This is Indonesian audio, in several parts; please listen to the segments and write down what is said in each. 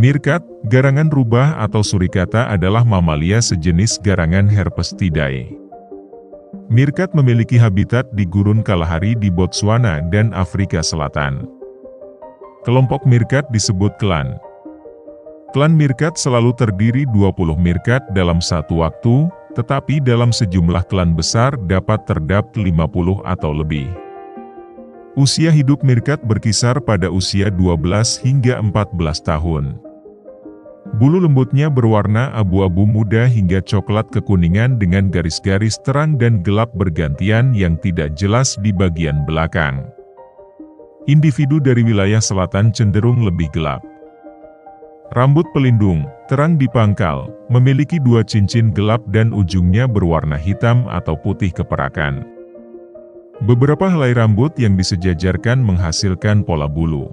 Meerkat, garangan rubah atau surikata adalah mamalia sejenis garangan Herpestidae. Meerkat memiliki habitat di gurun Kalahari di Botswana dan Afrika Selatan. Kelompok meerkat disebut klan. Klan meerkat selalu terdiri 20 meerkat dalam satu waktu, tetapi dalam sejumlah klan besar dapat terdapat 50 atau lebih. Usia hidup meerkat berkisar pada usia 12 hingga 14 tahun. Bulu lembutnya berwarna abu-abu muda hingga coklat kekuningan dengan garis-garis terang dan gelap bergantian yang tidak jelas di bagian belakang. Individu dari wilayah selatan cenderung lebih gelap. Rambut pelindung, terang di pangkal, memiliki 2 cincin gelap dan ujungnya berwarna hitam atau putih keperakan. Beberapa helai rambut yang disejajarkan menghasilkan pola bulu.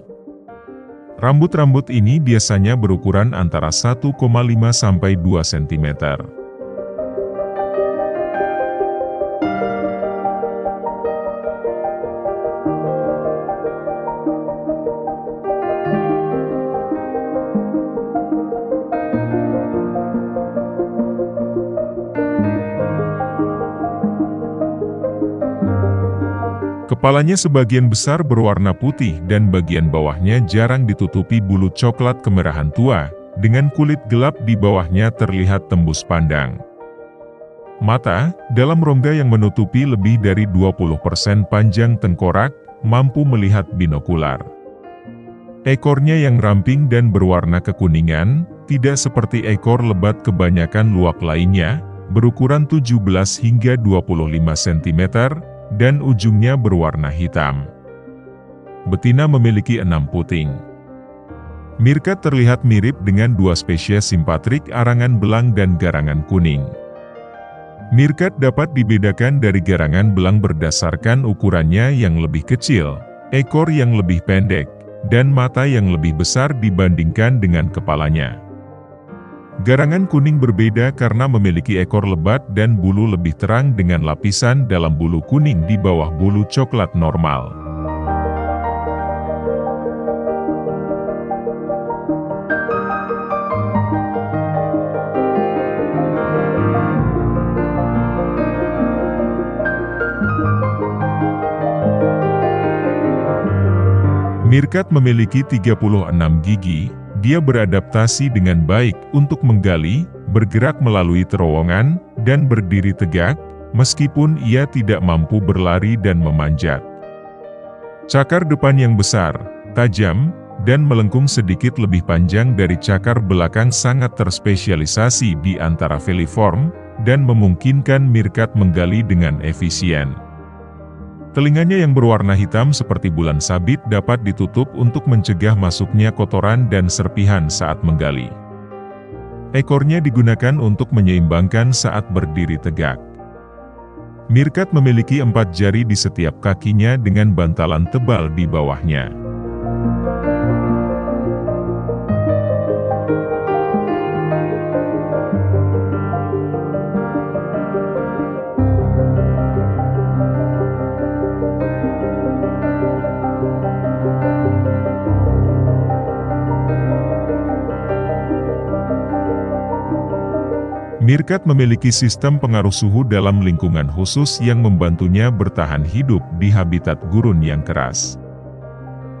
Rambut-rambut ini biasanya berukuran antara 1,5 sampai 2 cm. Kepalanya sebagian besar berwarna putih dan bagian bawahnya jarang ditutupi bulu coklat kemerahan tua, dengan kulit gelap di bawahnya terlihat tembus pandang. Mata, dalam rongga yang menutupi lebih dari 20% panjang tengkorak, mampu melihat binokular. Ekornya yang ramping dan berwarna kekuningan, tidak seperti ekor lebat kebanyakan luwak lainnya, berukuran 17 hingga 25 cm, dan ujungnya berwarna hitam. Betina memiliki 6 puting. Meerkat terlihat mirip dengan 2 spesies simpatrik arangan belang dan garangan kuning. Meerkat dapat dibedakan dari garangan belang berdasarkan ukurannya yang lebih kecil, ekor yang lebih pendek, dan mata yang lebih besar dibandingkan dengan kepalanya. Garangan kuning berbeda karena memiliki ekor lebat dan bulu lebih terang dengan lapisan dalam bulu kuning di bawah bulu coklat normal. Meerkat memiliki 36 gigi. Dia beradaptasi dengan baik untuk menggali, bergerak melalui terowongan, dan berdiri tegak, meskipun ia tidak mampu berlari dan memanjat. Cakar depan yang besar, tajam, dan melengkung sedikit lebih panjang dari cakar belakang sangat terspesialisasi di antara feliform, dan memungkinkan meerkat menggali dengan efisien. Telinganya yang berwarna hitam seperti bulan sabit dapat ditutup untuk mencegah masuknya kotoran dan serpihan saat menggali. Ekornya digunakan untuk menyeimbangkan saat berdiri tegak. Meerkat memiliki 4 jari di setiap kakinya dengan bantalan tebal di bawahnya. Meerkat memiliki sistem pengaruh suhu dalam lingkungan khusus yang membantunya bertahan hidup di habitat gurun yang keras.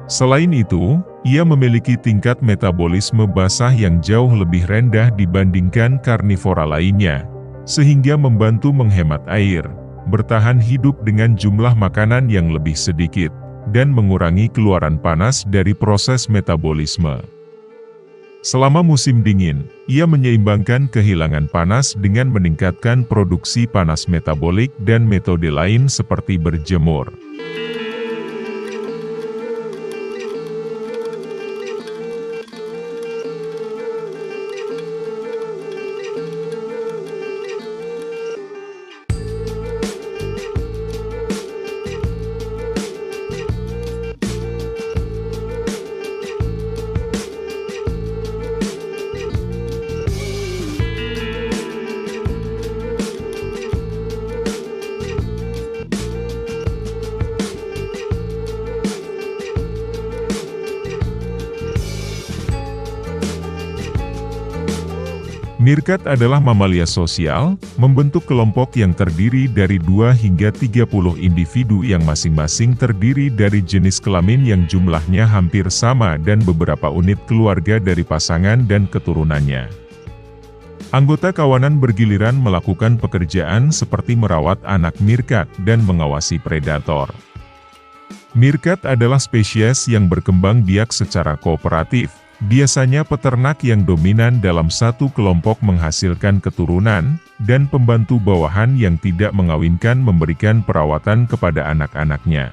Selain itu, ia memiliki tingkat metabolisme basah yang jauh lebih rendah dibandingkan karnivora lainnya, sehingga membantu menghemat air, bertahan hidup dengan jumlah makanan yang lebih sedikit, dan mengurangi keluaran panas dari proses metabolisme. Selama musim dingin, ia menyeimbangkan kehilangan panas dengan meningkatkan produksi panas metabolik dan metode lain seperti berjemur. Meerkat adalah mamalia sosial, membentuk kelompok yang terdiri dari 2 hingga 30 individu yang masing-masing terdiri dari jenis kelamin yang jumlahnya hampir sama dan beberapa unit keluarga dari pasangan dan keturunannya. Anggota kawanan bergiliran melakukan pekerjaan seperti merawat anak meerkat dan mengawasi predator. Meerkat adalah spesies yang berkembang biak secara kooperatif. Biasanya peternak yang dominan dalam satu kelompok menghasilkan keturunan, dan pembantu bawahan yang tidak mengawinkan memberikan perawatan kepada anak-anaknya.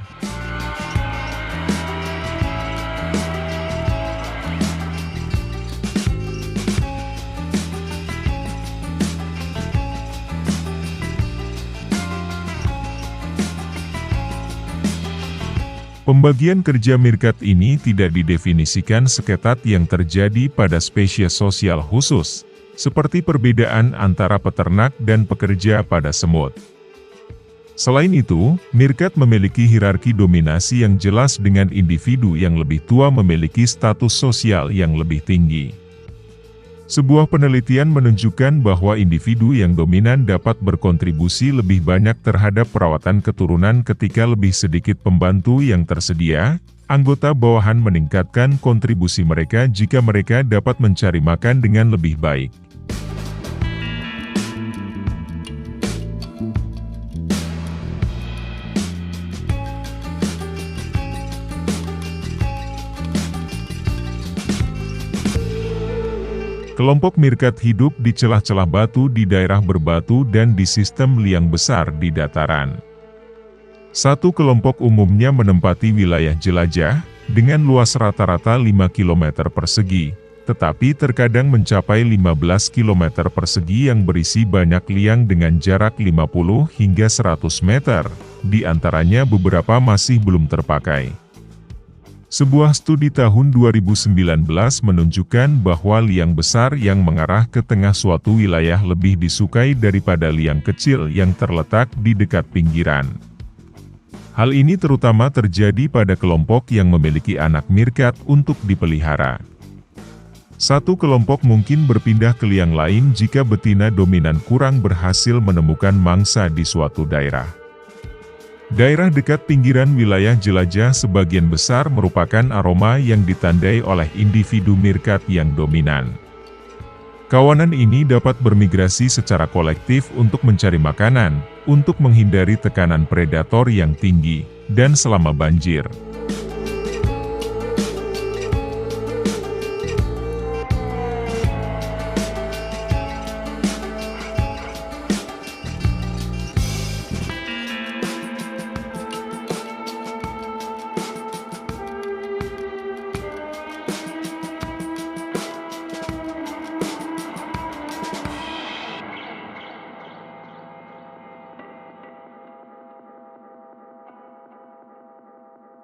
Pembagian kerja meerkat ini tidak didefinisikan seketat yang terjadi pada spesies sosial khusus, seperti perbedaan antara peternak dan pekerja pada semut. Selain itu, meerkat memiliki hierarki dominasi yang jelas dengan individu yang lebih tua memiliki status sosial yang lebih tinggi. Sebuah penelitian menunjukkan bahwa individu yang dominan dapat berkontribusi lebih banyak terhadap perawatan keturunan ketika lebih sedikit pembantu yang tersedia. Anggota bawahan meningkatkan kontribusi mereka jika mereka dapat mencari makan dengan lebih baik. Kelompok meerkat hidup di celah-celah batu di daerah berbatu dan di sistem liang besar di dataran. Satu kelompok umumnya menempati wilayah jelajah, dengan luas rata-rata 5 km persegi, tetapi terkadang mencapai 15 km persegi yang berisi banyak liang dengan jarak 50 hingga 100 meter, di antaranya beberapa masih belum terpakai. Sebuah studi tahun 2019 menunjukkan bahwa liang besar yang mengarah ke tengah suatu wilayah lebih disukai daripada liang kecil yang terletak di dekat pinggiran. Hal ini terutama terjadi pada kelompok yang memiliki anak meerkat untuk dipelihara. Satu kelompok mungkin berpindah ke liang lain jika betina dominan kurang berhasil menemukan mangsa di suatu daerah. Daerah dekat pinggiran wilayah jelajah sebagian besar merupakan aroma yang ditandai oleh individu meerkat yang dominan. Kawanan ini dapat bermigrasi secara kolektif untuk mencari makanan, untuk menghindari tekanan predator yang tinggi, dan selama banjir.